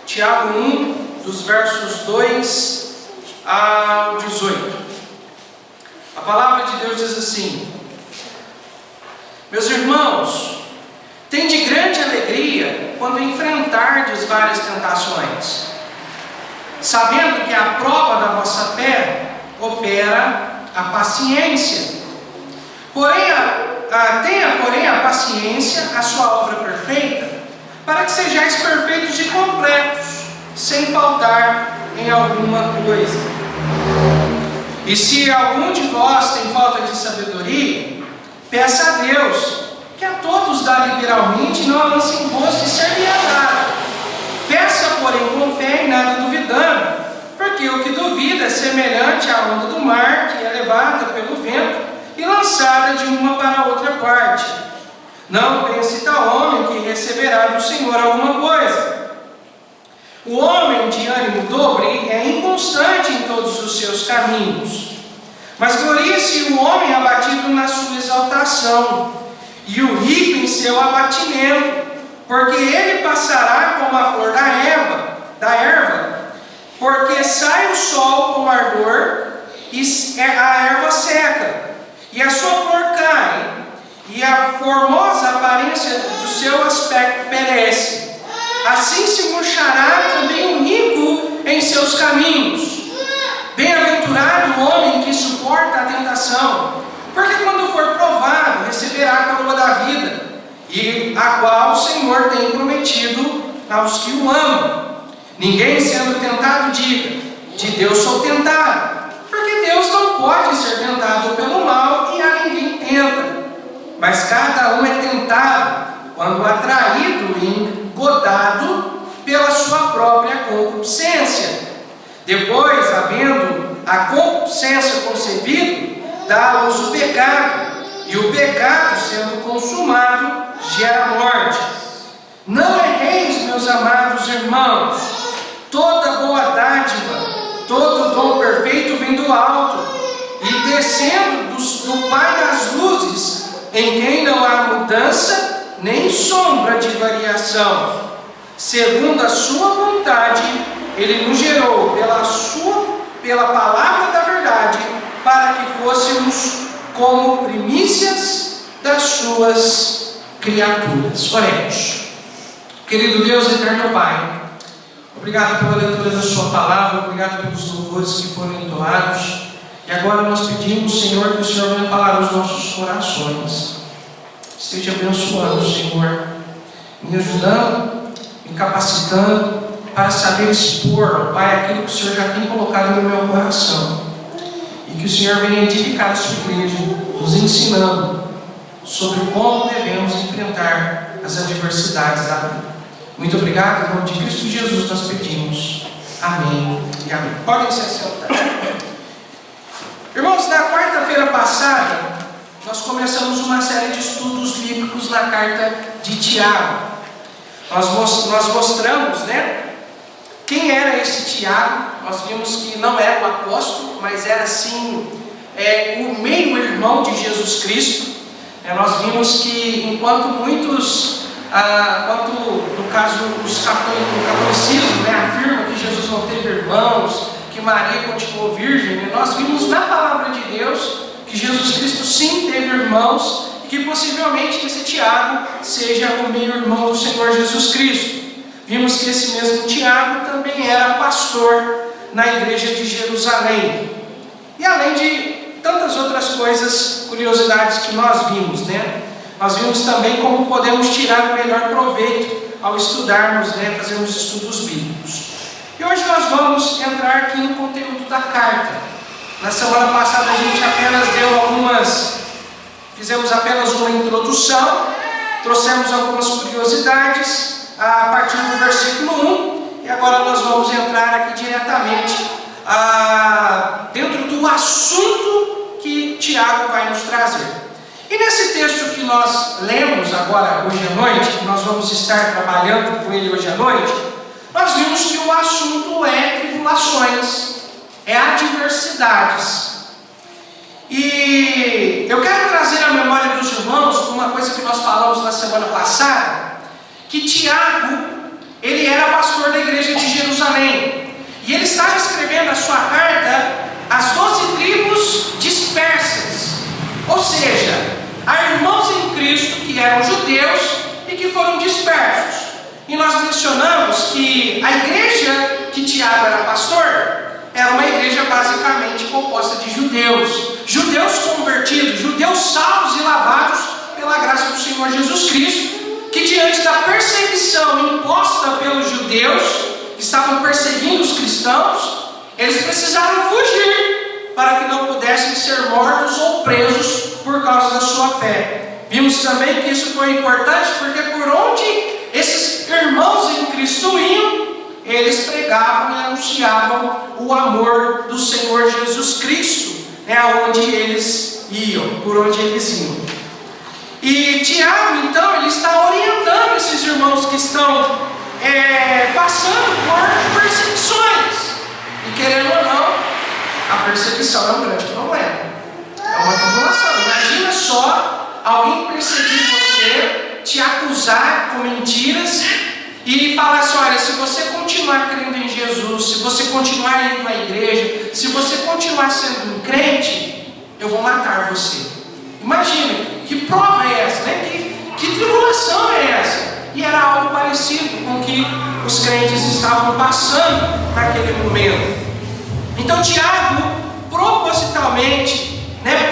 Tiago 1, dos versos 2 ao 18. A palavra de Deus diz assim: meus irmãos, tende grande alegria quando enfrentardes várias tentações, sabendo que a prova da vossa fé opera a paciência. Tenha, porém, a paciência a sua obra perfeita, para que sejais perfeitos e completos, sem faltar em alguma coisa. E se algum de vós tem falta de sabedoria, peça a Deus, que a todos dá liberalmente, não a lance em rosto e ser-lhe dado. Peça, porém, com fé e nada duvidando, porque o que duvida é semelhante à onda do mar, que é levada pelo vento e lançada de uma para outra parte. Não pense tal homem que receberá do Senhor alguma coisa. O homem de ânimo dobre é inconstante em todos os seus caminhos. Mas glorie-se o homem abatido na sua exaltação, e o rico em seu abatimento, porque ele passará como a flor da erva, porque sai o sol com ardor, e a erva seca, e a sua flor cai, e a formosa aparência do seu aspecto perece. Assim se murchará também o rico em seus caminhos. Bem-aventurado o homem que suporta a tentação, porque quando for provado, receberá a coroa da vida, e a qual o Senhor tem prometido aos que o amam. Ninguém sendo tentado diga: de Deus sou tentado, porque Deus não pode ser tentado pelo mal, e a ninguém tenta. Mas cada um é tentado quando atraído e engodado pela sua própria concupiscência. Depois, havendo a concupiscência concebido, dá à luz o pecado, e o pecado, sendo consumado, gera morte. Não erreis, meus amados irmãos, toda boa dádiva, todo dom perfeito vem do alto, e descendo do Pai das luzes, em quem não há mudança, nem sombra de variação. Segundo a sua vontade, Ele nos gerou pela palavra da verdade, para que fôssemos como primícias das suas criaturas. Oremos. Querido Deus, eterno Pai, obrigado pela leitura da sua palavra, obrigado pelos louvores que foram entoados. E agora nós pedimos, Senhor, que o Senhor venha falar aos nossos corações. Esteja abençoando, Senhor, me ajudando, me capacitando para saber expor, Pai, aquilo que o Senhor já tem colocado no meu coração. E que o Senhor venha edificar a sua igreja, nos ensinando sobre como devemos enfrentar as adversidades da vida. Muito obrigado, em nome de Cristo Jesus nós pedimos. Amém e amém. Podem se assentar. Irmãos, na quarta-feira passada, nós começamos uma série de estudos bíblicos na carta de Tiago. Nós mostramos, quem era esse Tiago. Nós vimos que não era o apóstolo, mas era sim o meio-irmão de Jesus Cristo. Nós vimos que enquanto muitos, no caso o catolicismo, afirma que Jesus não teve irmãos, que Maria continuou virgem, nós vimos na palavra de Deus que Jesus Cristo sim teve irmãos, e que possivelmente esse Tiago seja o meio-irmão do Senhor Jesus Cristo. Vimos que esse mesmo Tiago também era pastor na igreja de Jerusalém. E além de tantas outras coisas, curiosidades que nós vimos, Nós vimos também como podemos tirar o melhor proveito ao estudarmos, fazermos estudos bíblicos. E hoje nós vamos entrar aqui no conteúdo da carta. Na semana passada a gente fizemos apenas uma introdução, trouxemos algumas curiosidades a partir do versículo 1, e agora nós vamos entrar aqui diretamente dentro do assunto que Tiago vai nos trazer. E nesse texto que nós lemos agora hoje à noite, que nós vamos estar trabalhando com ele hoje à noite, nós vimos que o assunto é tribulações, é adversidades. E eu quero trazer à memória dos irmãos uma coisa que nós falamos na semana passada, que Tiago, ele era pastor da igreja de E ele estava escrevendo a sua carta às 12 tribos dispersas, ou seja, a irmãos em Cristo que eram judeus e que foram dispersos. E nós mencionamos que a igreja que Tiago era pastor era uma igreja basicamente composta de judeus convertidos, judeus salvos e lavados pela graça do Senhor Jesus Cristo, que diante da perseguição imposta pelos judeus, que estavam perseguindo os cristãos, eles precisaram fugir para que não pudessem ser mortos ou presos por causa da sua fé. Vimos também que isso foi importante porque por onde esses irmãos em Cristo iam, eles pregavam e anunciavam o amor do Senhor Jesus Cristo, aonde eles iam, por onde eles iam. E Tiago, então, ele está orientando esses irmãos que estão passando por perseguições. E querendo ou não, a perseguição é um grande problema. É uma tribulação. Imagina só alguém perseguir você, te acusar com mentiras e falar assim: olha, se você continuar crendo em Jesus, se você continuar indo à igreja, se você continuar sendo um crente, eu vou matar você. Imagina, que prova é essa, né? Que tribulação é essa? E era algo parecido com o que os crentes estavam passando naquele momento. Então Tiago, propositalmente,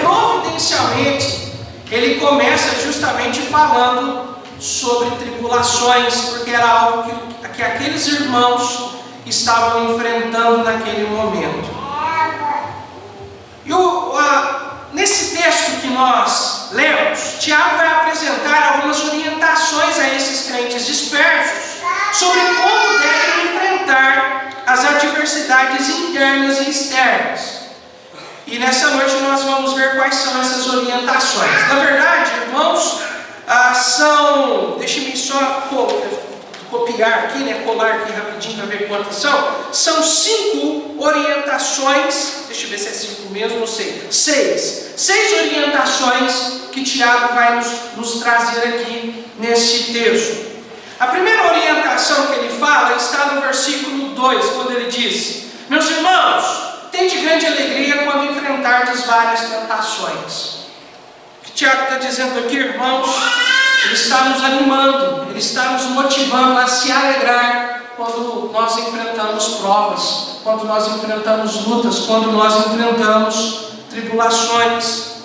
providencialmente, ele começa justamente falando sobre tribulações, porque era algo que aqueles irmãos estavam enfrentando naquele momento. E nesse texto que nós lemos, Tiago vai apresentar algumas orientações a esses crentes dispersos sobre como devem enfrentar as adversidades internas e externas. E nessa noite nós vamos ver quais são essas orientações. Na verdade, irmãos, deixe-me só copiar aqui, colar aqui rapidinho para ver quantas são. São 5 orientações, deixa eu ver se é 5 mesmo, não sei. 6 orientações que Tiago vai nos trazer aqui nesse texto. A primeira orientação que ele fala está no versículo 2, quando ele diz: meus irmãos, tende grande alegria quando enfrentardes várias tentações. O que Tiago está dizendo aqui, irmãos, ele está nos animando, ele está nos motivando a se alegrar quando nós enfrentamos provas, quando nós enfrentamos lutas, quando nós enfrentamos tribulações.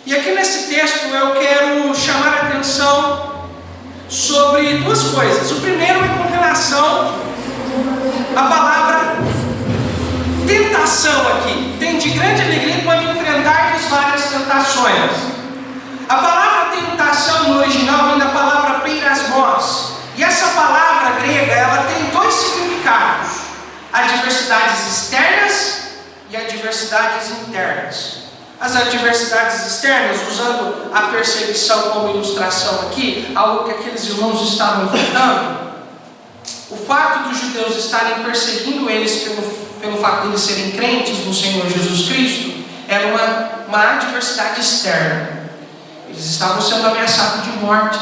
E aqui nesse texto eu quero chamar a atenção sobre 2 coisas. O primeiro é com relação à palavra tentação aqui. Tende grande alegria quando enfrentardes várias tentações. A palavra tentação no original vem da palavra peirasmos. E essa palavra grega, ela tem 2 significados: adversidades externas e adversidades internas. As adversidades externas, usando a perseguição como ilustração aqui, algo que aqueles irmãos estavam enfrentando, o fato dos judeus estarem perseguindo eles pelo fato de eles serem crentes no Senhor Jesus Cristo, era uma adversidade externa. Eles estavam sendo ameaçados de morte,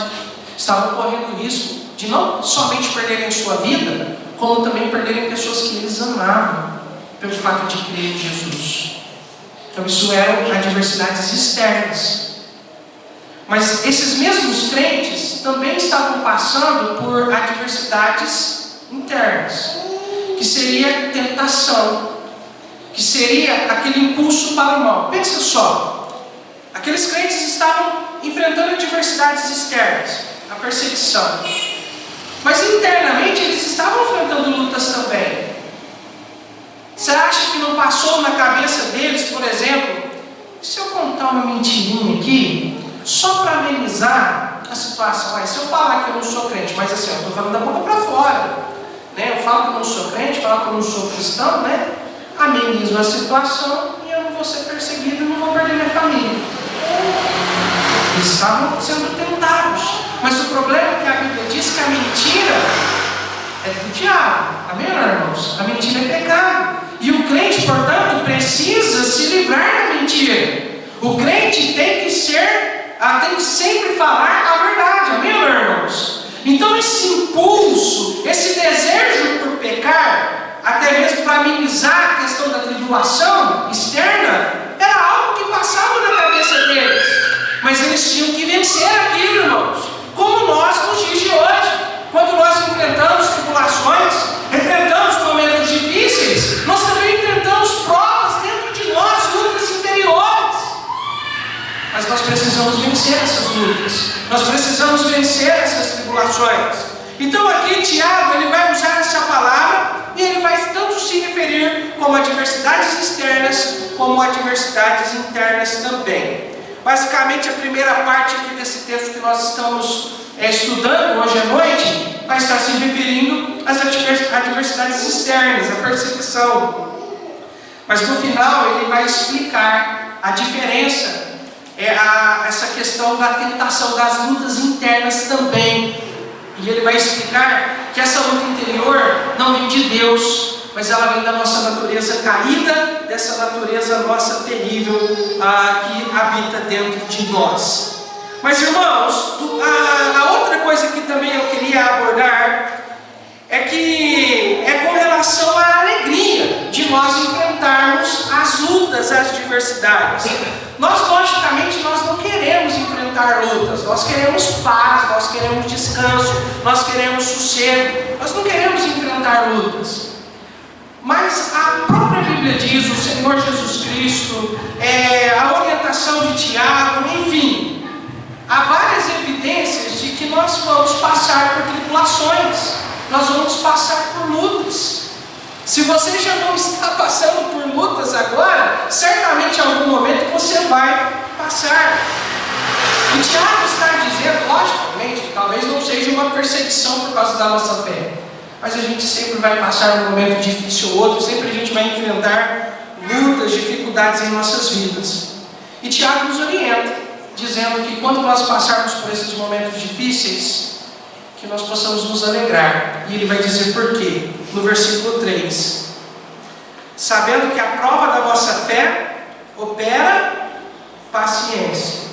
estavam correndo risco de não somente perderem sua vida, como também perderem pessoas que eles amavam, pelo fato de crer em Jesus. Então isso eram adversidades externas. Mas esses mesmos crentes também estavam passando por adversidades internas, que seria tentação, que seria aquele impulso para o mal. Pensa só, aqueles crentes estavam enfrentando adversidades externas, a perseguição, mas internamente eles estavam enfrentando lutas também. Você acha que não passou na cabeça deles, por exemplo, se eu contar uma mentirinha aqui, só para amenizar a situação? Mas se eu falar que eu não sou crente, mas assim, eu estou falando da boca para fora, eu falo que eu não sou crente, falo que eu não sou cristão, amenizo a situação e eu não vou ser perseguido, não vou perder minha família. Eles estavam sendo tentados, mas o problema é que a Bíblia diz que a mentira é do diabo. Amém, irmãos? A mentira é pecado. E o crente, portanto, precisa se livrar da mentira. O crente tem que sempre falar a verdade. Amém, irmãos? Então esse impulso, esse desejo por pecar, até mesmo para me Nós precisamos vencer essas tribulações. Então aqui Tiago, ele vai usar essa palavra e ele vai tanto se referir como adversidades externas, como adversidades internas também. Basicamente a primeira parte aqui desse texto que nós estamos estudando hoje à noite, vai estar se referindo às adversidades externas, à perseguição. Mas no final ele vai explicar a diferença, essa questão da tentação, das lutas internas também. E ele vai explicar que essa luta interior não vem de Deus, mas ela vem da nossa natureza caída, dessa natureza nossa terrível que habita dentro de nós. Mas irmãos, a outra coisa que também eu queria abordar é com relação à alegria de nós enfrentarmos as lutas, as adversidades. Nós, logicamente, nós não queremos enfrentar lutas, nós queremos paz, nós queremos descanso, nós queremos sossego, nós não queremos enfrentar lutas. Mas a própria Bíblia diz, o Senhor Jesus Cristo, a orientação de Tiago, enfim, há várias evidências de que nós vamos passar por tribulações, nós vamos passar por lutas. Se você já não está passando por lutas agora, certamente em algum momento você vai passar. E Tiago está dizendo, logicamente, talvez não seja uma perseguição por causa da nossa fé, mas a gente sempre vai passar um momento difícil ou outro, sempre a gente vai enfrentar lutas, dificuldades em nossas vidas. E Tiago nos orienta, dizendo que quando nós passarmos por esses momentos difíceis, que nós possamos nos alegrar. E ele vai dizer por quê? No versículo 3. Sabendo que a prova da vossa fé opera paciência.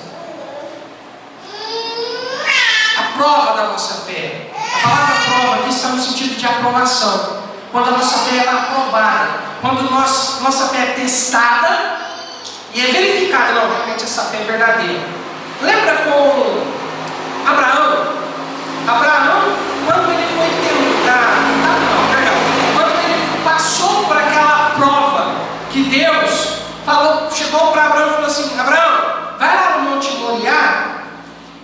A prova da vossa fé. A palavra prova aqui está no sentido de aprovação. Quando a nossa fé é aprovada. Quando nossa fé é testada e é verificada. Não, realmente essa fé é verdadeira. Lembra com Abraão? Abraão, quando ele foi quando ele passou por aquela prova que Deus chegou para Abraão e falou assim: Abraão, vai lá no Monte Moriá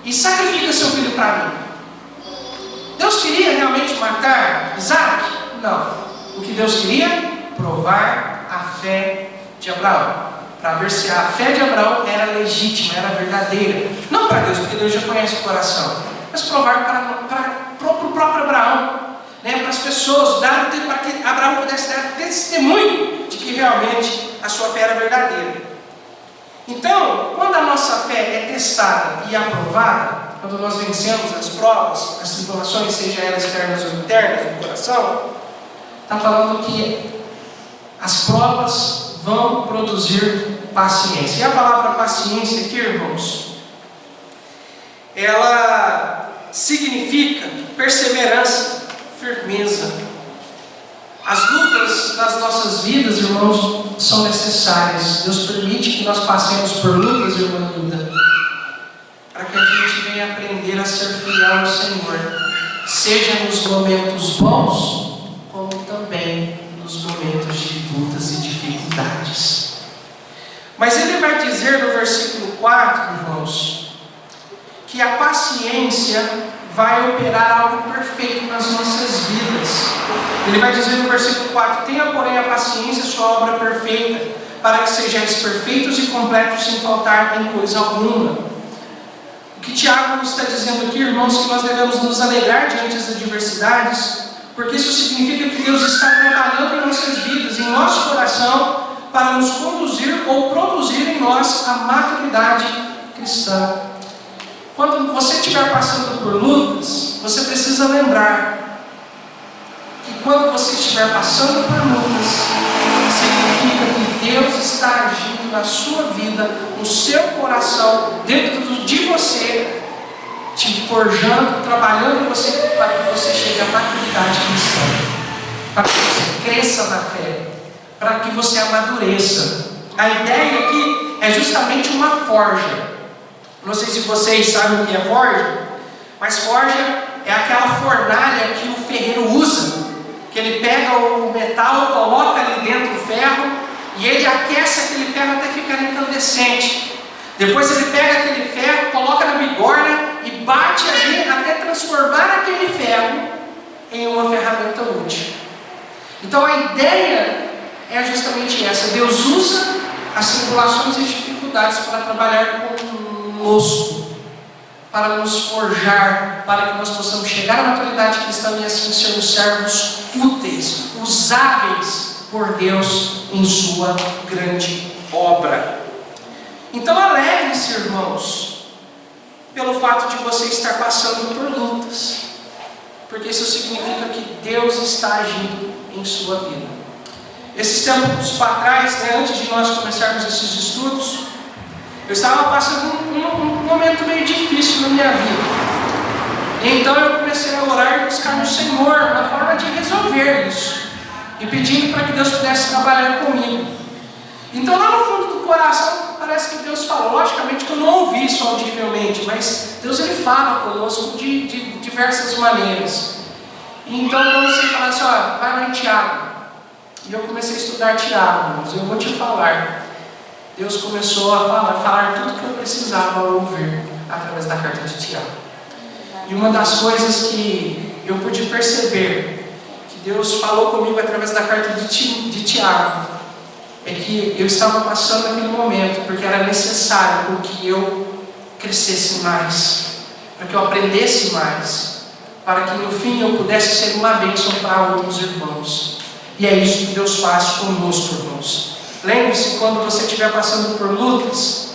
e sacrifica seu filho para mim. Deus queria realmente matar Isaac? Não. O que Deus queria? Provar a fé de Abraão, para ver se a fé de Abraão era legítima, era verdadeira. Não para Deus, porque Deus já conhece o coração, mas provar para o próprio Abraão, para as pessoas, para que Abraão pudesse dar testemunho de que realmente a sua fé era verdadeira. Então, quando a nossa fé é testada e aprovada, quando nós vencemos as provas, as tribulações, seja elas externas ou internas no coração, está falando que as provas vão produzir paciência. E a palavra paciência aqui, irmãos, ela significa perseverança, firmeza. As lutas nas nossas vidas, irmãos, são necessárias. Deus permite que nós passemos por lutas, irmã linda, para que a gente venha aprender a ser fiel ao Senhor, seja nos momentos bons, como também nos momentos de lutas e dificuldades. Mas ele vai dizer no versículo 4, irmãos, que a paciência vai operar algo perfeito nas nossas vidas. Ele vai dizer no versículo 4: tenha, porém, a paciência, sua obra perfeita, para que sejais perfeitos e completos, sem faltar em coisa alguma. O que Tiago está dizendo aqui, irmãos, que nós devemos nos alegrar diante das adversidades, porque isso significa que Deus está trabalhando em nossas vidas, em nosso coração, para nos conduzir ou produzir em nós a maturidade cristã. Quando você estiver passando por lutas, você precisa lembrar que quando você estiver passando por lutas, significa que Deus está agindo na sua vida, no seu coração, dentro de você, te forjando, trabalhando em você, para que você chegue à maturidade cristã, para que você cresça na fé, para que você amadureça. A ideia aqui é justamente uma forja. Não sei se vocês sabem o que é forja, mas forja é aquela fornalha que o ferreiro usa, que ele pega o metal, coloca ali dentro o ferro e ele aquece aquele ferro até ficar incandescente. Depois ele pega aquele ferro, coloca na bigorna e bate ali até transformar aquele ferro em uma ferramenta útil. Então a ideia é justamente essa: Deus usa as tribulações e as dificuldades para trabalhar conosco, para nos forjar, para que nós possamos chegar à maturidade cristã e assim sermos servos úteis, usáveis por Deus em sua grande obra. Então alegre-se, irmãos, pelo fato de você estar passando por lutas, porque isso significa que Deus está agindo em sua vida. Esses tempos para trás, antes de nós começarmos esses estudos, eu estava passando um momento meio difícil na minha vida. E então eu comecei a orar e buscar no Senhor uma forma de resolver isso, e pedindo para que Deus pudesse trabalhar comigo. Então lá no fundo do coração parece que Deus falou. Logicamente que eu não ouvi isso audivelmente, mas Deus ele fala conosco de diversas maneiras. Então eu comecei a falar assim: olha, vai lá em Tiago. E eu comecei a estudar Tiago, irmãos. Eu vou te falar. Deus começou a falar tudo que eu precisava ouvir através da carta de Tiago. E uma das coisas que eu pude perceber que Deus falou comigo através da carta de Tiago é que eu estava passando aquele momento porque era necessário que eu crescesse mais, para que eu aprendesse mais, para que no fim eu pudesse ser uma bênção para outros irmãos. E é isso que Deus faz conosco, irmãos. Lembre-se, quando você estiver passando por lutas,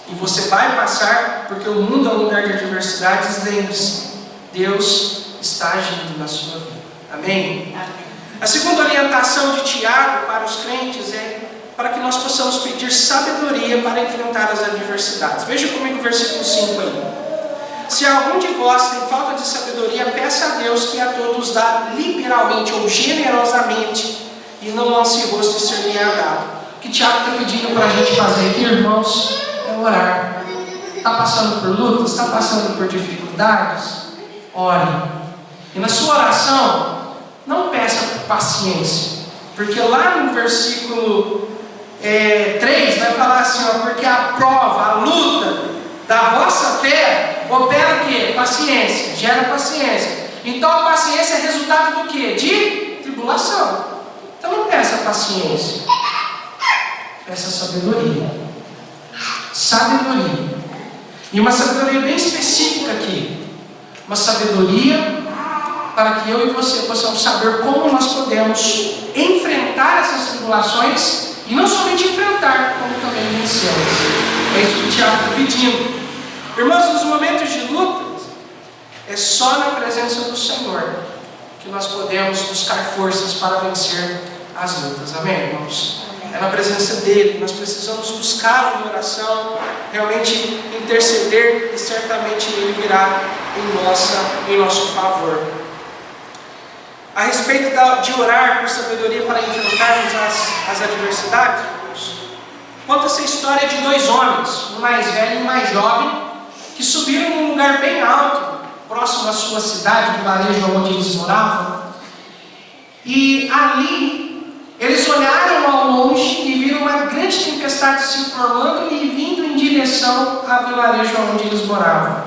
e você vai passar, porque o mundo é um lugar de adversidades, lembre-se, Deus está agindo na sua vida. Amém? A segunda orientação de Tiago para os crentes é para que nós possamos pedir sabedoria para enfrentar as adversidades. Veja comigo o versículo 5 aí. Se algum de vós tem falta de sabedoria, peça a Deus, que a todos dá liberalmente ou generosamente, e não lance o rosto e ser-lhe dado. O que Tiago está pedindo para a gente fazer aqui, irmãos, é orar. Está passando por lutas? Está passando por dificuldades? Ore. E na sua oração, não peça paciência, porque lá no versículo 3 vai falar assim: ó, porque a prova, a luta da vossa fé opera o quê? Paciência, gera paciência. Então a paciência é resultado do quê? De tribulação. Então não peça paciência, peça sabedoria. Sabedoria. E uma sabedoria bem específica aqui. Uma sabedoria para que eu e você possamos saber como nós podemos enfrentar essas tribulações, e não somente enfrentar, como também vencê-las. É isso que o Tiago está pedindo. Irmãos, nos momentos de luta, é só na presença do Senhor que nós podemos buscar forças para vencer as lutas. Amém, irmãos? É na presença dele. Nós precisamos buscar em oração, realmente interceder, e certamente ele virá em nosso favor. A respeito de orar por sabedoria para enfrentarmos as adversidades, irmãos, conta-se a história de dois homens, um mais velho e um mais jovem, que subiram num lugar bem alto, próximo à sua cidade, do vilarejo onde eles moravam. E ali, eles olharam ao longe e viram uma grande tempestade se formando e vindo em direção ao vilarejo onde eles moravam.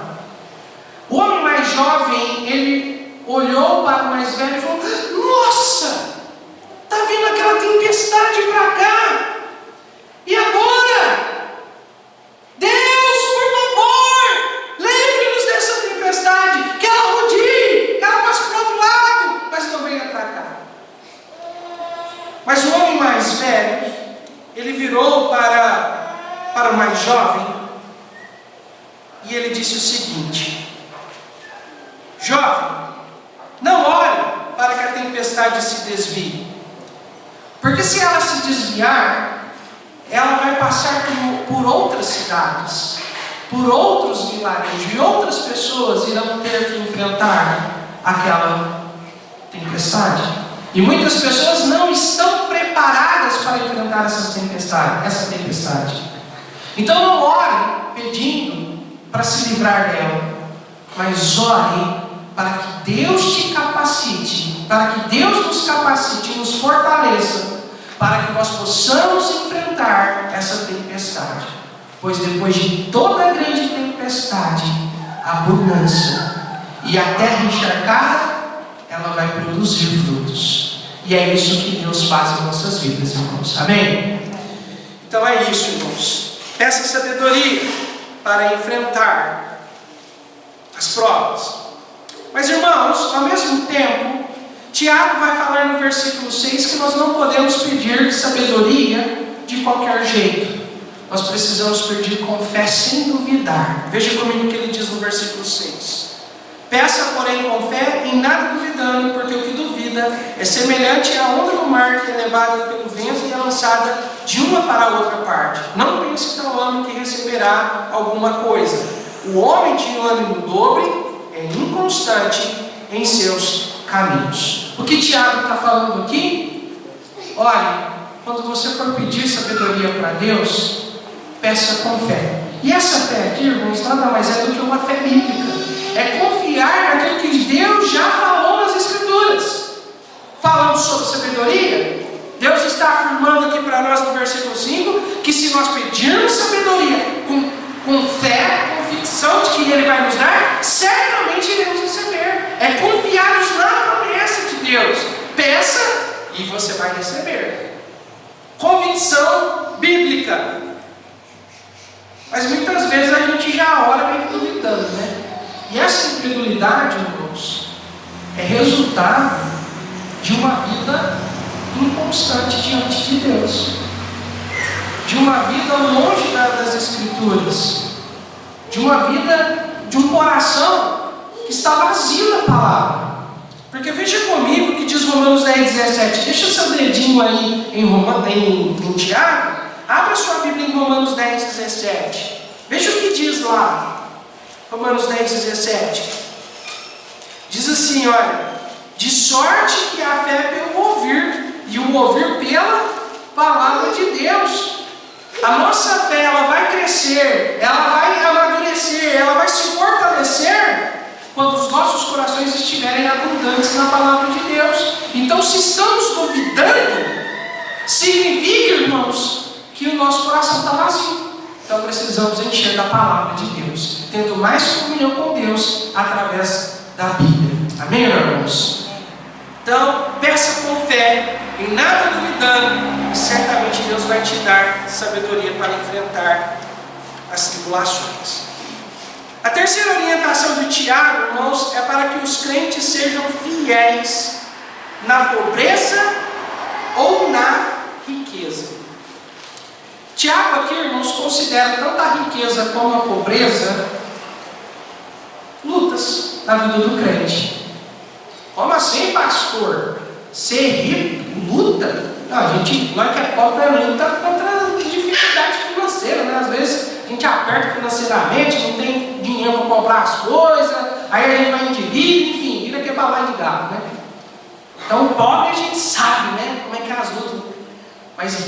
O homem mais jovem, ele olhou para o mais velho e falou: nossa, está vindo aquela tempestade para cá, e agora? Deus, por favor, livre-nos dessa tempestade, que ela rodie, que ela passe para o outro lado, mas não venha para cá. Mas o homem mais velho, ele virou para o mais jovem e ele disse o seguinte: jovem, não ore para que a tempestade se desvie, porque se ela se desviar, ela vai passar por outras cidades, por outros vilarejos, e outras pessoas irão ter que enfrentar aquela tempestade. E muitas pessoas não estão preparadas para enfrentar essa tempestade. Então não ore pedindo para se livrar dela, mas ore para que Deus te capacite, para que Deus nos capacite e nos fortaleça, para que nós possamos enfrentar essa tempestade. Pois depois de toda grande tempestade, abundância. E a terra encharcada, ela vai produzir frutos. E é isso que Deus faz em nossas vidas, irmãos. Amém? Então é isso, irmãos. Peça sabedoria para enfrentar as provas. Mas, irmãos, ao mesmo tempo, Tiago vai falar no versículo 6 que nós não podemos pedir sabedoria de qualquer jeito. Nós precisamos pedir com fé sem duvidar. Veja comigo o que ele diz no versículo 6. Peça, porém, com fé, em nada duvidando, porque o que duvida é semelhante à onda do mar que é levada pelo vento e é lançada de uma para a outra parte. Não pense tal homem que receberá alguma coisa. O homem de ânimo dobre é inconstante em seus caminhos. O que Tiago está falando aqui? Olha, quando você for pedir sabedoria para Deus, peça com fé. E essa fé aqui, irmãos, nada mais é do que uma fé bíblica. É confiar naquilo que Deus já falou nas Escrituras. Falando sobre sabedoria, Deus está afirmando aqui para nós no versículo 5 que se nós pedirmos sabedoria com fé, convicção de que Ele vai nos dar, certamente iremos receber. É confiarmos na promessa de Deus. Peça e você vai receber. Convicção bíblica. Mas muitas vezes a gente já ora meio duvidando, né? E essa incredulidade, irmãos, é resultado de uma vida inconstante diante de Deus, de uma vida longe das Escrituras, de uma vida, de um coração que está vazio da palavra. Porque veja comigo o que diz Romanos 10:17. Deixa o seu dedinho aí em Tiago. Abra sua Bíblia em Romanos 10:17. Veja o que diz lá. Romanos 10:17. Diz assim, olha: de sorte que a fé é pelo ouvir, e o ouvir pela palavra de Deus. A nossa fé, ela vai crescer, ela vai amadurecer, ela vai se fortalecer quando os nossos corações estiverem abundantes na palavra de Deus. Então, se estamos duvidando, significa, irmãos, que o nosso coração está vazio. Então precisamos encher da palavra de Deus, tendo mais comunhão com Deus através da Bíblia. Amém, irmãos? Então, peça com fé, em nada duvidando, e certamente Deus vai te dar sabedoria para enfrentar as tribulações. A terceira orientação de Tiago, irmãos, é para que os crentes sejam fiéis na pobreza ou na riqueza. Tiago aqui, irmãos, considera tanto a riqueza como a pobreza lutas na vida do crente. Como assim, pastor? Ser rico, luta? Não, a gente, nós que é pobre, luta contra dificuldade financeira, né? Às vezes a gente aperta financeiramente, não tem dinheiro para comprar as coisas, aí a gente vai endivida, enfim, vira que é balai de gado, né? Então, pobre a gente sabe, né? Como é que é as lutas. Mas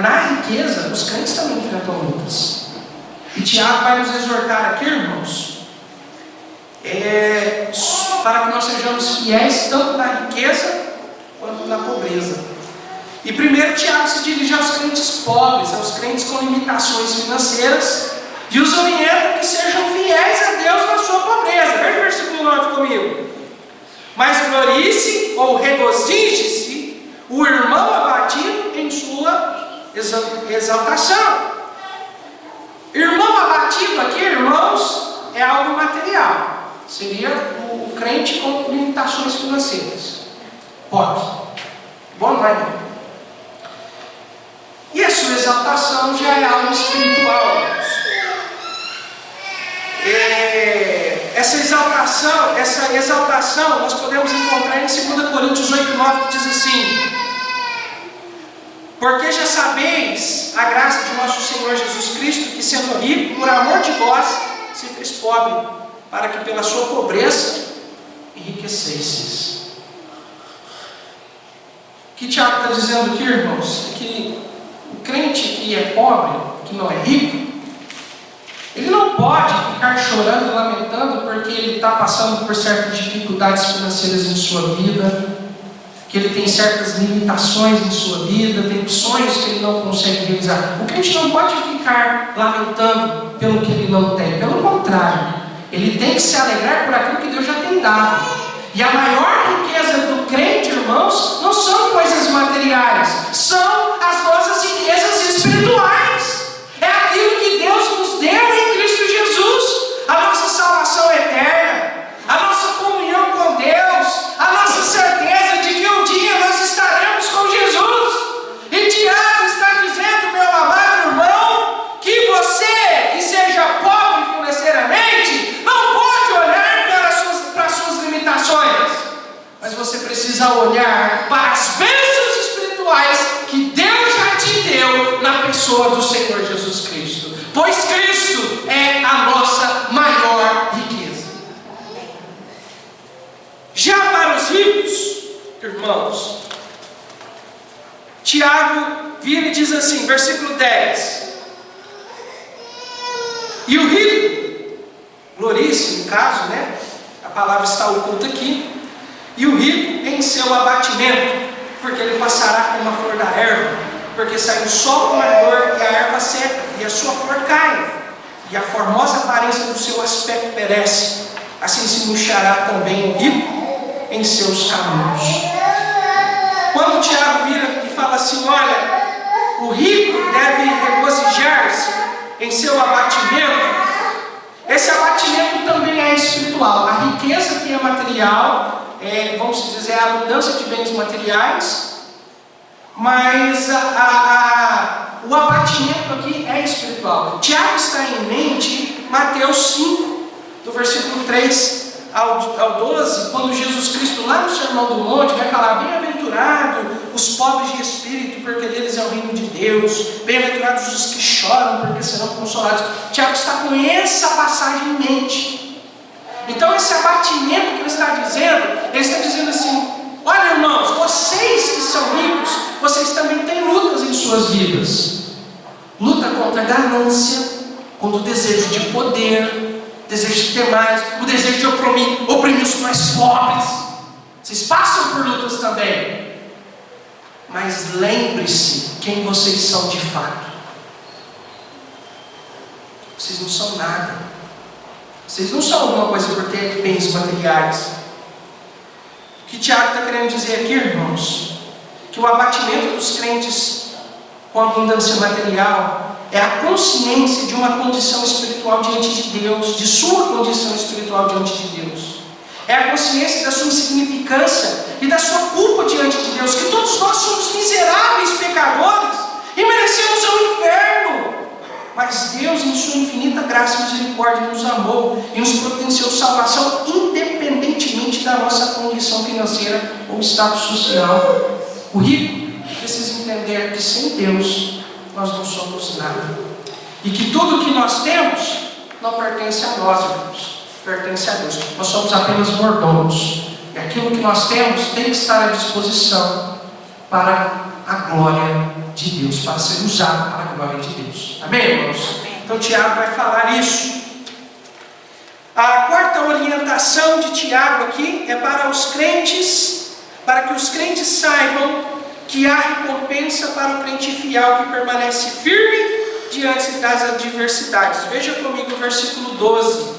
na riqueza, os crentes também enfrentam lutas. E Tiago vai nos exortar aqui, irmãos, para que nós sejamos fiéis tanto na riqueza quanto na pobreza. E primeiro Tiago se dirige aos crentes pobres, aos crentes com limitações financeiras, e os orienta que sejam fiéis a Deus na sua pobreza. Veja o versículo 9 comigo. Mas glorie-se ou regozije-se o irmão abatido em sua exaltação. Irmão abatido aqui, irmãos, é algo material. Seria o crente com limitações financeiras. Pobre. Bom, não é, irmão? E a sua exaltação já é algo espiritual, irmãos. Essa exaltação nós podemos encontrar em 2 Coríntios 8:9, que diz assim: porque já sabeis a graça de nosso Senhor Jesus Cristo, que sendo rico, por amor de vós, se fez pobre, para que pela sua pobreza enriquecesseis. O que Tiago está dizendo aqui, irmãos, é que o crente que é pobre, que não é rico, ele não pode ficar chorando e lamentando porque ele está passando por certas dificuldades financeiras em sua vida, que ele tem certas limitações em sua vida, tem sonhos que ele não consegue realizar. O crente não pode ficar lamentando pelo que ele não tem. Pelo contrário, Ele tem que se alegrar por aquilo que Deus já tem dado. E a maior riqueza do crente, irmãos, não são coisas materiais, são as nossas riquezas espirituais. É aquilo que Deus nos deu em Cristo Jesus, a nossa salvação eterna, a nossa comunhão com Deus, a nossa certeza de que um dia nós estaremos com Jesus. E Tiago está dizendo, meu amado irmão, que você que seja pobre financeiramente não pode olhar para as suas limitações, mas você precisa olhar para as bênçãos espirituais que Deus já te deu na pessoa do Senhor Jesus Cristo, pois Cristo é a nossa maior riqueza. Já para os ricos, irmãos, Tiago vira e diz assim, versículo 10: e o rico, glorice no caso, né? A palavra está oculta aqui. E o rico em seu abatimento, porque ele passará como a flor da erva, porque sai o sol com ardor e a erva seca, e a sua flor cai, e a formosa aparência do seu aspecto perece. Assim se murchará também o rico em seus caminhos. Quando Tiago vira e fala assim, olha, o rico deve regozijar-se em seu abatimento, esse abatimento também é espiritual. A riqueza que é material, vamos dizer, a abundância de bens materiais, mas o abatimento aqui é espiritual. Tiago está em mente Mateus 5, do versículo 3 ao 12, quando Jesus Cristo, lá no Sermão do Monte, vai falar, bem-aventurado os pobres de espírito, porque deles é o reino de Deus, bem-aventurados os que choram, porque serão consolados. Tiago está com essa passagem em mente. Então esse abatimento que ele está dizendo assim, olha irmãos, vocês que são ricos, vocês também têm lutas em suas vidas. Luta contra a ganância, contra o desejo de poder, desejo de ter mais, o desejo de oprimir os mais pobres. Vocês passam por lutas também. Mas lembre-se quem vocês são de fato. Vocês não são nada. Vocês não são alguma coisa por ter bens materiais. O que Tiago está querendo dizer aqui, irmãos, que o abatimento dos crentes com abundância material é a consciência de uma condição espiritual diante de Deus, de sua condição espiritual diante de Deus. É a consciência da sua insignificância e da sua culpa diante de Deus, que todos nós somos miseráveis pecadores e merecemos o inferno. Mas Deus, em sua infinita graça e misericórdia, nos amou e nos providenciou salvação independentemente da nossa condição financeira ou status social. O rico precisa entender que sem Deus nós não somos nada. E que tudo que nós temos não pertence a nós, irmãos. Pertence a Deus. Nós somos apenas mordomos. E aquilo que nós temos tem que estar à disposição para a glória de Deus, para ser usado para a glória de Deus. Amém, irmãos? Então Tiago vai falar isso. A quarta orientação de Tiago aqui é para os crentes, para que os crentes saibam que há recompensa para o crente fiel que permanece firme diante das adversidades. Veja comigo o versículo 12.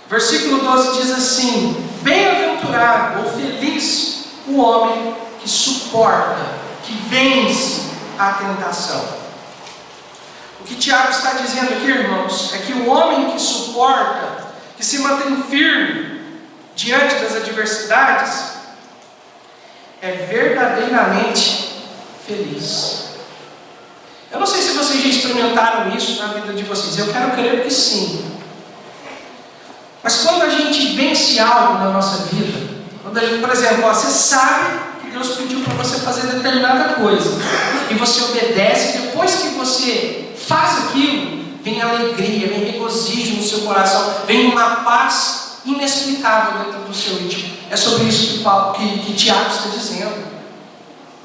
Versículo 12 diz assim: bem-aventurado ou feliz o homem que suporta, que vence a tentação. O que Tiago está dizendo aqui, irmãos, é que o homem que suporta, que se mantém firme diante das adversidades, é verdadeiramente feliz. Eu não sei se vocês já experimentaram isso na vida de vocês, eu quero crer que sim. Mas quando a gente vence algo na nossa vida, quando a gente, por exemplo, você sabe que Deus pediu para você fazer determinada coisa, e você obedece, e depois que você faz aquilo, vem alegria, vem regozijo no seu coração, vem uma paz inexplicável dentro do seu íntimo. É sobre isso que Tiago está dizendo.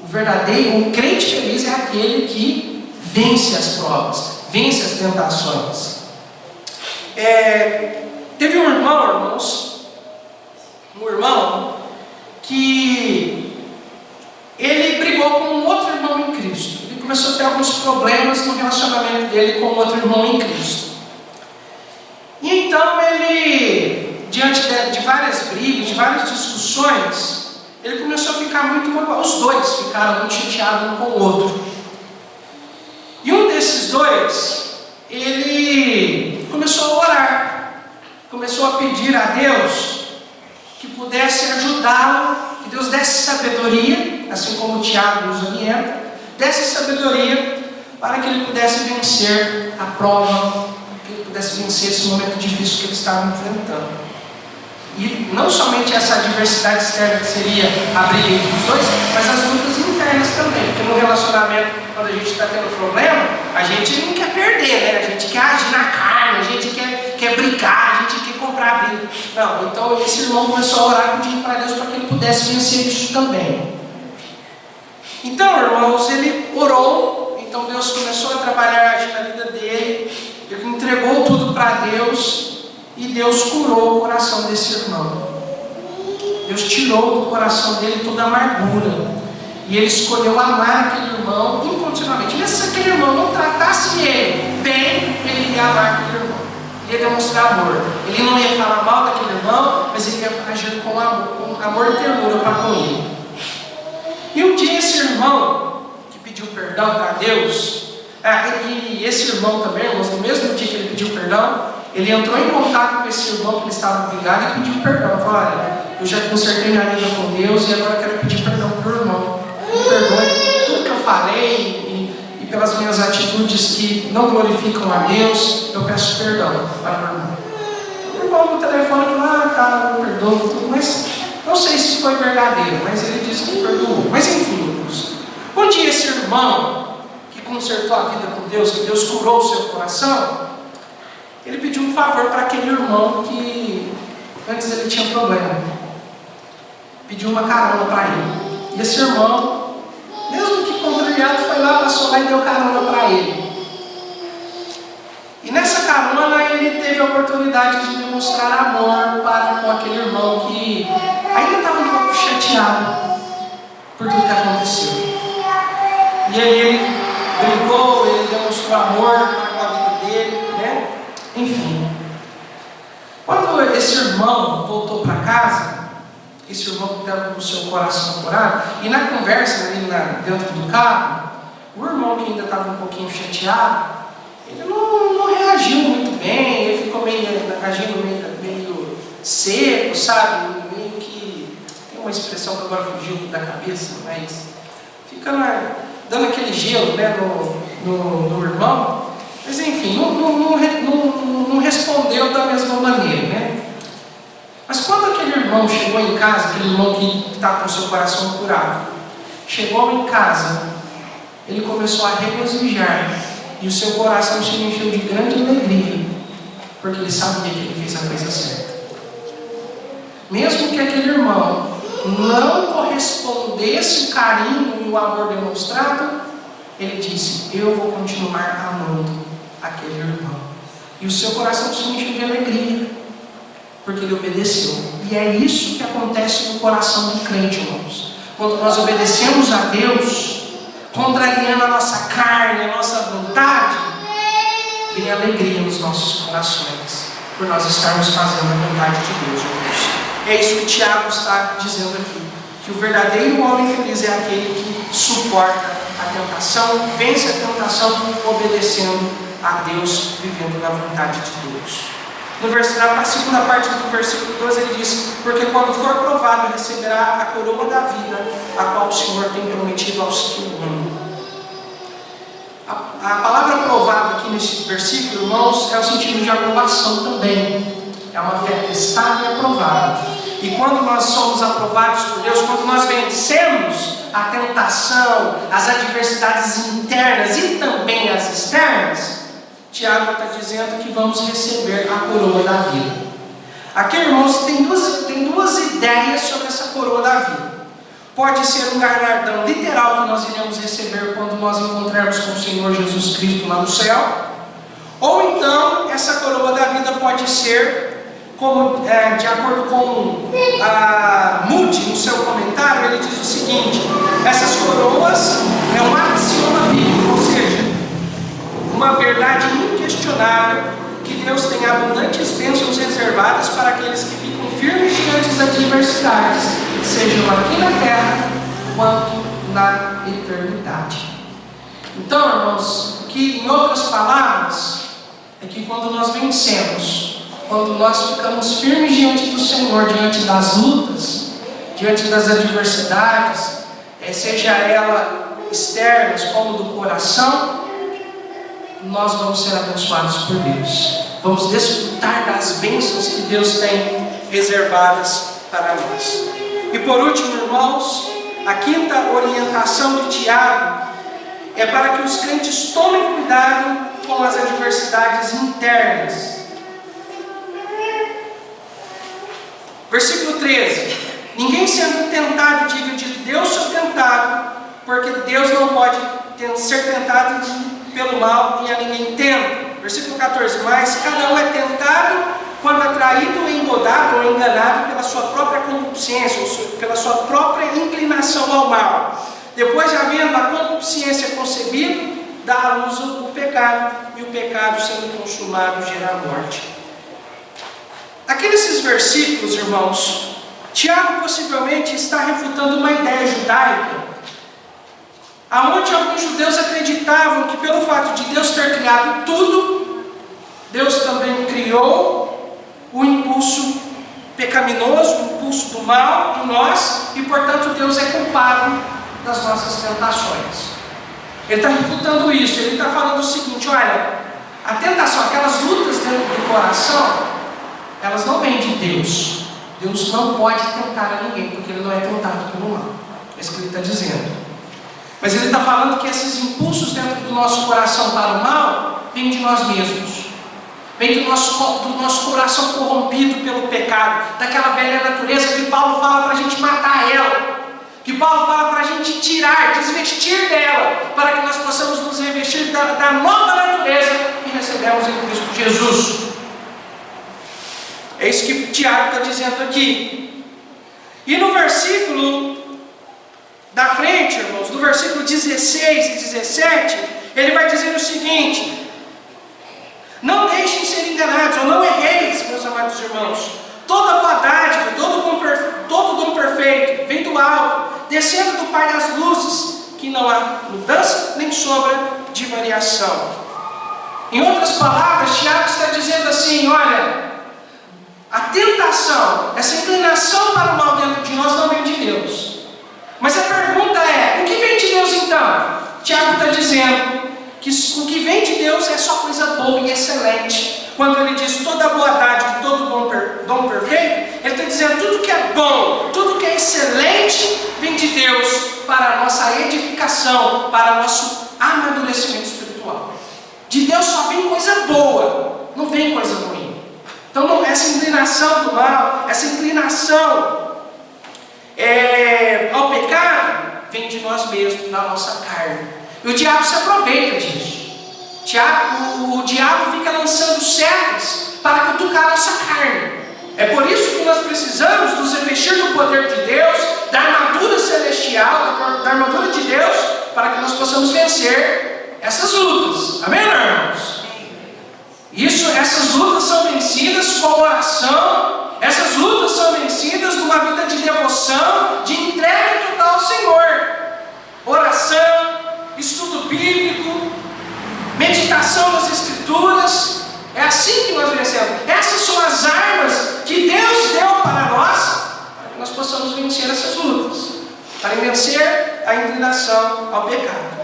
O crente feliz é aquele que vence as provas, vence as tentações. Teve um irmão, irmão, que ele brigou com um outro irmão em Cristo. Ele começou a ter alguns problemas no relacionamento dele com outro irmão em Cristo. diante de várias brigas, de várias discussões, ele começou a ficar muito magoado. Os dois ficaram muito chateados um com o outro. E um desses dois, ele começou a orar, começou a pedir a Deus que pudesse ajudá-lo, que Deus desse sabedoria, assim como o Tiago nos orienta, desse sabedoria para que ele pudesse vencer a prova, que ele pudesse vencer esse momento difícil que ele estava enfrentando. E não somente essa adversidade externa que seria a briga entre os dois, mas as lutas internas também. Porque no relacionamento, quando a gente está tendo problema, a gente não quer perder, né? A gente quer agir na carne, a gente quer brigar, a gente quer comprar briga. Não, então esse irmão começou a orar pedindo para Deus para que ele pudesse vencer isso também. Então, irmãos, ele orou, então Deus começou a trabalhar, agir na vida dele, ele entregou tudo para Deus. E Deus curou o coração desse irmão. Deus tirou do coração dele toda a amargura. E ele escolheu amar aquele irmão incondicionalmente. Mesmo se aquele irmão não tratasse ele bem, ele ia amar aquele irmão. Ele ia demonstrar amor. Ele não ia falar mal daquele irmão, mas ele ia agir com amor e ternura para com ele. E um dia esse irmão, que pediu perdão para Deus, e esse irmão também, irmãos, no mesmo dia que ele pediu perdão, ele entrou em contato com esse irmão que ele estava brigado e pediu perdão. Falou: olha, eu já consertei minha vida com Deus e agora quero pedir perdão para o irmão. Me perdoe tudo que eu falei e pelas minhas atitudes que não glorificam a Deus, eu peço perdão para o irmão. O irmão no telefone falou: tá, eu perdoo tudo, mas não sei se foi verdadeiro, mas ele disse que perdoou. Mas enfim, um dia esse irmão que consertou a vida com Deus, que Deus curou o seu coração, ele pediu um favor para aquele irmão que antes ele tinha problema. Pediu uma carona para ele. E esse irmão, mesmo que contrariado, foi lá, passou lá e deu carona para ele. E nessa carona ele teve a oportunidade de demonstrar amor para com aquele irmão que ainda estava um pouco chateado por tudo que aconteceu. E aí ele brigou, ele demonstrou amor para com a vida dele, né? Enfim, quando esse irmão voltou para casa, esse irmão que estava com o seu coração curado, e na conversa ali dentro do carro, o irmão que ainda estava um pouquinho chateado, ele não reagiu muito bem, ele ficou agindo meio seco, sabe? Meio que, tem uma expressão que agora fugiu da cabeça, mas fica dando aquele gelo, né, no irmão. Mas enfim, não respondeu da mesma maneira, né? Mas quando aquele irmão chegou em casa, aquele irmão que está com o seu coração curado, chegou em casa, ele começou a regozijar, e o seu coração se encheu de grande alegria, porque ele sabia que ele fez a coisa certa. Mesmo que aquele irmão não correspondesse o carinho e o amor demonstrado, ele disse: eu vou continuar amando aquele irmão. E o seu coração se encheu de alegria, porque ele obedeceu. E é isso que acontece no coração do crente, irmãos. Quando nós obedecemos a Deus, contrariando a nossa carne, a nossa vontade, vem alegria nos nossos corações, por nós estarmos fazendo a vontade de Deus, irmãos. É isso que Tiago está dizendo aqui, que o verdadeiro homem feliz é aquele que suporta a tentação, vence a tentação obedecendo a Deus, vivendo na vontade de Deus. Na segunda parte do versículo 12 ele diz: porque quando for provado receberá a coroa da vida, a qual o Senhor tem prometido aos que o amam. A palavra provado aqui nesse versículo, irmãos, é o sentido de aprovação também. É uma fé testada e aprovada. E quando nós somos aprovados por Deus, quando nós vencemos a tentação, as adversidades internas e também as externas, Tiago está dizendo que vamos receber a coroa da vida. Aqui, irmãos, tem duas ideias sobre essa coroa da vida. Pode ser um galardão literal que nós iremos receber quando nós encontrarmos com o Senhor Jesus Cristo lá no céu. Ou então, essa coroa da vida pode ser, de acordo com a Moody, no seu comentário, ele diz o seguinte: essas coroas é um axioma bíblico, ou seja, uma verdade inquestionável que Deus tem abundantes bênçãos reservadas para aqueles que ficam firmes diante das adversidades, sejam aqui na terra quanto na eternidade. Então, irmãos, que em outras palavras, é que quando nós vencemos, quando nós ficamos firmes diante do Senhor, diante das lutas, diante das adversidades, seja ela externas como do coração, nós vamos ser abençoados por Deus. Vamos desfrutar das bênçãos que Deus tem reservadas para nós. E por último, irmãos, a quinta orientação de Tiago é para que os crentes tomem cuidado com as adversidades internas. Versículo 13: ninguém sendo tentado diga de Deus sou tentado, porque Deus não pode ser tentado pelo mal e a ninguém tenta. Versículo 14: mas cada um é tentado quando atraído ou engodado ou enganado pela sua própria concupiscência, ou pela sua própria inclinação ao mal. Depois de havendo a concupiscência concebida, dá à luz o pecado, e o pecado sendo consumado gera a morte. Aqui nesses versículos, irmãos, Tiago possivelmente está refutando uma ideia judaica, aonde alguns judeus acreditavam que pelo fato de Deus ter criado tudo, Deus também criou o impulso pecaminoso, o impulso do mal em nós, e portanto Deus é culpado das nossas tentações. Ele está refutando isso, ele está falando o seguinte: olha, a tentação, aquelas lutas dentro do coração, elas não vêm de Deus. Deus não pode tentar a ninguém, porque ele não é tentado pelo mal. É isso que ele está dizendo. Mas ele está falando que esses impulsos dentro do nosso coração para o mal vêm de nós mesmos. Vem do nosso coração corrompido pelo pecado, daquela velha natureza que Paulo fala para a gente matar ela, que Paulo fala para a gente tirar, desvestir dela, para que nós possamos nos revestir da nova natureza que recebemos em Cristo Jesus. É isso que Tiago está dizendo aqui. E no versículo da frente, irmãos, no versículo 16 e 17, ele vai dizer o seguinte: não deixem ser enganados, ou não erreis, meus amados irmãos. Toda boa dádiva, todo dom perfeito vem do alto, descendo do Pai das luzes, que não há mudança nem sombra de variação. Em outras palavras, Tiago está dizendo assim: olha, a tentação, essa inclinação para o mal dentro de nós não vem de Deus. Mas a pergunta é: o que vem de Deus então? Tiago está dizendo que o que vem de Deus é só coisa boa e excelente. Quando ele diz toda boa dádiva e todo dom perfeito, ele está dizendo tudo que é bom, tudo que é excelente vem de Deus para a nossa edificação, para o nosso amadurecimento espiritual. De Deus só vem coisa boa, não vem coisa ruim. Então essa inclinação do mal, essa inclinação ao pecado, vem de nós mesmos, da nossa carne. E o diabo se aproveita disso. O diabo fica lançando setas para cutucar a nossa carne. É por isso que nós precisamos nos revestir do poder de Deus, da armadura celestial, da armadura de Deus, para que nós possamos vencer essas lutas. Amém, irmãos? Essas lutas são vencidas com oração. Essas lutas são vencidas numa vida de devoção, de entrega total ao Senhor. Oração, estudo bíblico, meditação nas Escrituras. É assim que nós vencemos. Essas são as armas que Deus deu para que nós possamos vencer essas lutas, para vencer a inclinação ao pecado.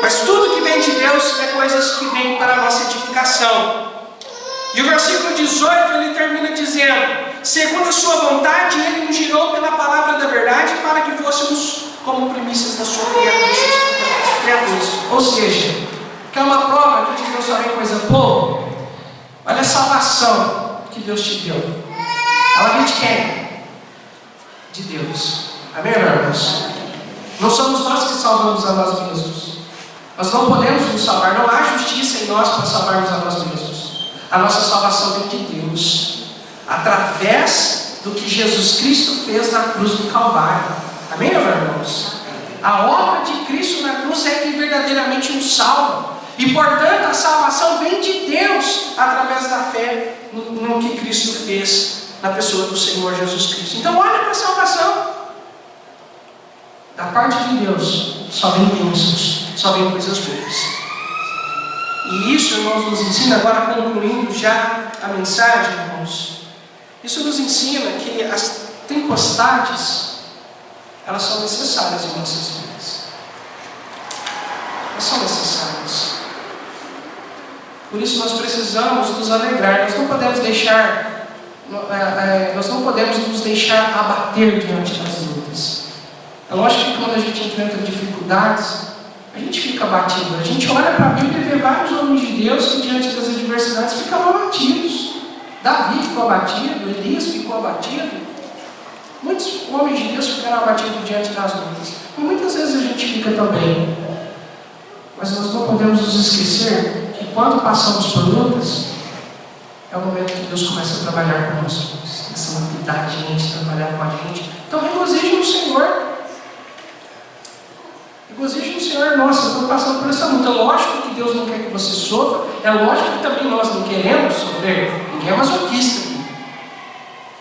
Mas tudo que vem de Deus é coisas que vêm para a nossa edificação. E o versículo 18 ele termina dizendo: segundo a sua vontade, ele nos gerou pela palavra da verdade, para que fôssemos como primícias da sua criaturas. Ou seja, que é uma prova que de Deus só vem coisa boa. Olha a salvação que Deus te deu. Ela vem de quem? De Deus. Amém, irmãos? Não somos nós que salvamos a nós mesmos. Nós não podemos nos salvar. Não há justiça em nós para salvarmos a nós mesmos. A nossa salvação vem de Deus, através do que Jesus Cristo fez na cruz do Calvário. Amém, meus irmãos? A obra de Cristo na cruz é que verdadeiramente nos salva. E portanto a salvação vem de Deus através da fé no que Cristo fez na pessoa do Senhor Jesus Cristo. Então olha para a salvação. Da parte de Deus só vem bênçãos, só vem coisas boas. E isso, irmãos, nos ensina, agora concluindo já a mensagem, irmãos, isso nos ensina que as tempestades, elas são necessárias em nossas vidas. Elas são necessárias. Por isso nós precisamos nos alegrar. Nós não podemos nos deixar abater diante das lutas. É lógico que quando a gente enfrenta dificuldades, a gente fica abatido. A gente olha para a Bíblia e vê vários homens de Deus que diante das adversidades ficavam abatidos. Davi ficou abatido, Elias ficou abatido. Muitos homens de Deus ficaram abatidos diante das lutas. E muitas vezes a gente fica também. Mas nós não podemos nos esquecer que quando passamos por lutas, é o momento que Deus começa a trabalhar conosco. Começa a lapidar a gente, trabalhar com a gente. Então regozijem no Senhor. Regozijem no Senhor. Nossa, eu estou passando por essa luta. É lógico que Deus não quer que você sofra. É lógico que também nós não queremos sofrer. Ninguém é masoquista aqui.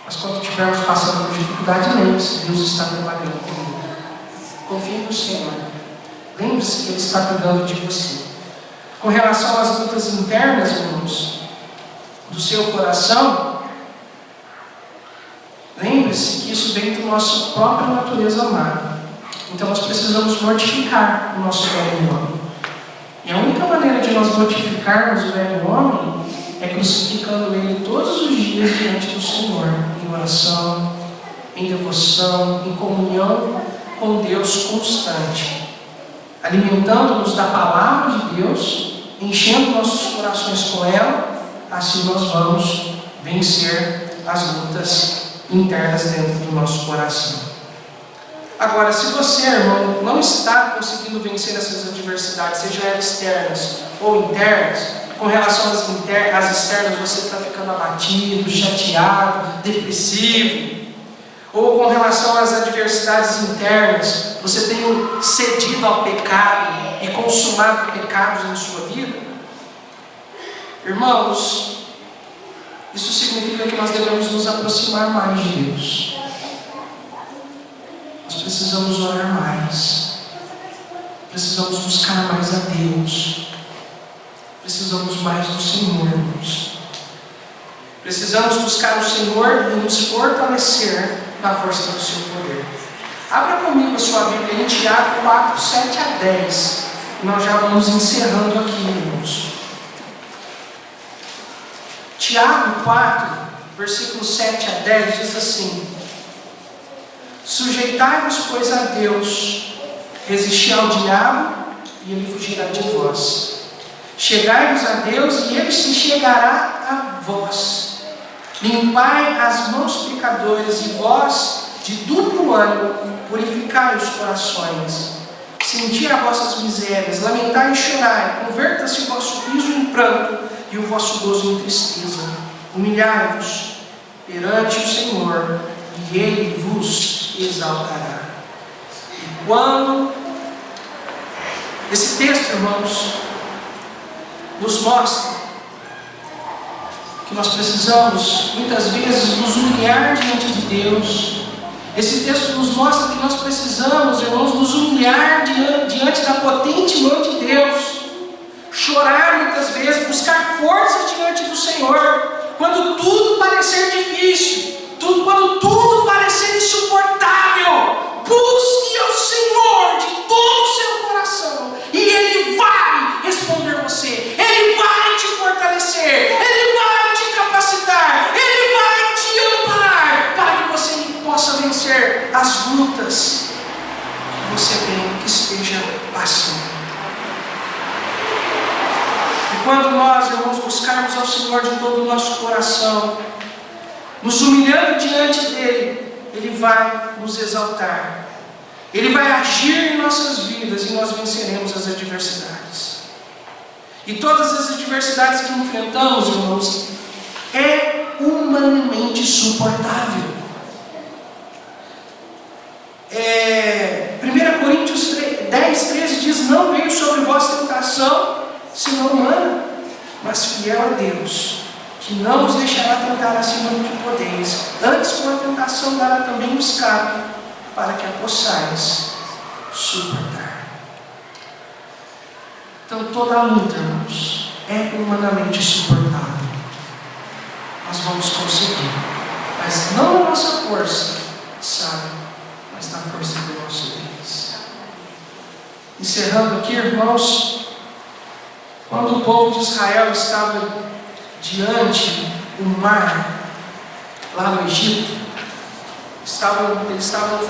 Mas quando estivermos passando por dificuldade, lembre-se, Deus está trabalhando comigo. Confie no Senhor. Lembre-se que Ele está cuidando de você. Com relação às lutas internas, irmãos, do seu coração, lembre-se que isso vem da nossa própria natureza amada. Então nós precisamos mortificar o nosso velho homem. E a única maneira de nós mortificarmos o velho homem é crucificando ele todos os dias diante do Senhor, em oração, em devoção, em comunhão com Deus constante, alimentando-nos da palavra de Deus, enchendo nossos corações com ela. Assim nós vamos vencer as lutas internas dentro do nosso coração. Agora, se você, irmão, não está conseguindo vencer essas adversidades, seja elas externas ou internas, com relação às externas você está ficando abatido, chateado, depressivo, ou com relação às adversidades internas, você tem cedido ao pecado e consumado pecados em sua vida, irmãos, isso significa que nós devemos nos aproximar mais de Deus. Nós precisamos orar mais. Precisamos buscar mais a Deus. Precisamos mais do Senhor, irmãos. Precisamos buscar o Senhor e nos fortalecer na força do seu poder. Abra comigo a sua Bíblia em Tiago 4, 7 a 10. Nós já vamos encerrando aqui, irmãos. Tiago 4, versículos 7 a 10 diz assim: sujeitai-vos, pois, a Deus, resisti ao diabo e ele fugirá de vós. Chegai-vos a Deus e ele se chegará a vós. Limpai as mãos pecadoras e vós, de duplo ânimo, purificai os corações. Senti as vossas misérias, lamentai e chorai, converta-se o vosso riso em pranto e o vosso gozo em tristeza. Humilhai-vos perante o Senhor e Ele vos exaltará. E quando esse texto, irmãos, nos mostra que nós precisamos muitas vezes nos humilhar diante de Deus. Esse texto nos mostra que nós precisamos, irmãos, nos humilhar diante da potente mão de Deus, chorar muitas vezes, buscar força diante do Senhor, quando tudo parecer difícil, quando tudo parecer insuportável. Busque ao Senhor de todo o seu coração e Ele vai responder você, Ele vai te fortalecer, Ele vai te capacitar, Ele vai te amparar para que você possa vencer as lutas que você tem, que esteja passando. E quando nós, irmãos, buscarmos ao Senhor de todo o nosso coração, nos humilhando diante dEle, Ele vai nos exaltar. Ele vai agir em nossas vidas e nós venceremos as adversidades. E todas as adversidades que enfrentamos, irmãos, é humanamente suportável. 1 Coríntios 10, 13 diz: não veio sobre vós tentação, senão não humana, mas fiel a Deus, que não vos deixará tentar acima do que podeis. Antes, com a tentação, dará também um escape, para que a possais suportar. Então, toda a luta, irmãos, é humanamente suportável. Nós vamos conseguir, mas não na nossa força, sabe? Mas na força do nosso Deus. Encerrando aqui, irmãos, quando o povo de Israel estava diante do mar, lá no Egito,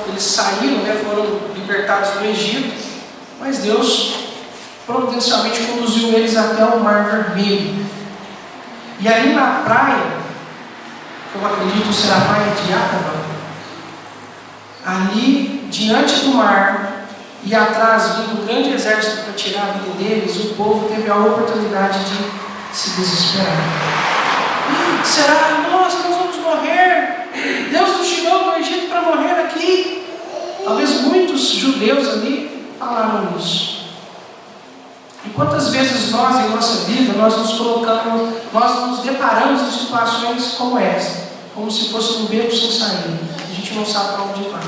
eles saíram, foram libertados do Egito, mas Deus providencialmente conduziu eles até o Mar Vermelho. E ali na praia, que eu acredito ser a praia de Acaba, ali diante do mar e atrás vindo um grande exército para tirar a vida deles, o povo teve a oportunidade de se desesperar. Será? Nossa, nós vamos morrer. Deus nos tirou do Egito para morrer aqui. Talvez muitos judeus ali falaram isso. E quantas vezes nós, em nossa vida, nós nos deparamos em situações como essa, como se fosse um beco sem saída. A gente não sabe para onde vai.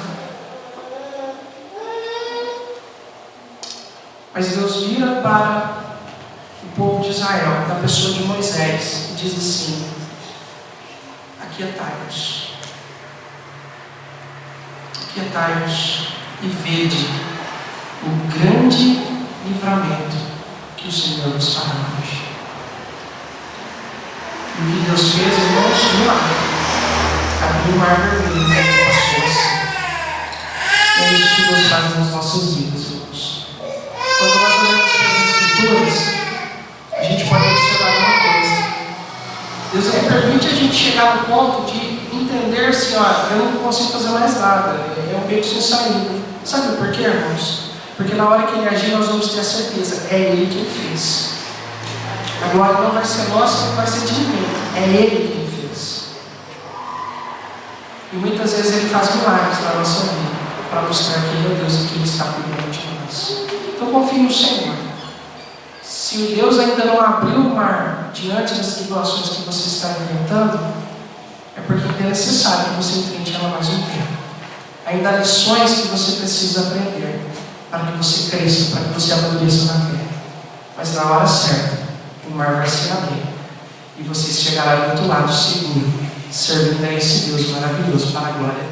Mas Deus vira para o povo de Israel, na pessoa de Moisés, e diz assim: aquietai-vos, e vede o grande livramento que o Senhor nos fará hoje. E o que Deus fez, irmãos, milagre. Abriu o mar vermelho, passou assim. É isso que Deus faz nas nossas vidas, irmãos. Quando nós olhamos para as Escrituras, a gente pode observar uma coisa. Deus permite a gente chegar no ponto de entender assim: eu não consigo fazer mais nada, é um beco sem saída. Sabe por quê, irmãos? Porque na hora que Ele agir, nós vamos ter a certeza, é Ele quem fez. A glória não vai ser nossa, não vai ser de ninguém, é Ele quem fez. E muitas vezes Ele faz milagres na nossa vida, para mostrar que Ele é Deus e que Ele está cuidando de nós. Então confie no Senhor. Se o Deus ainda não abriu o mar diante das tribulações que você está enfrentando, é porque é necessário que você enfrente ela mais um tempo. Ainda há lições que você precisa aprender, para que você cresça, para que você amadureça na fé. Mas na hora certa, o mar vai se abrir e você chegará do outro lado seguro, servindo a esse Deus maravilhoso para a glória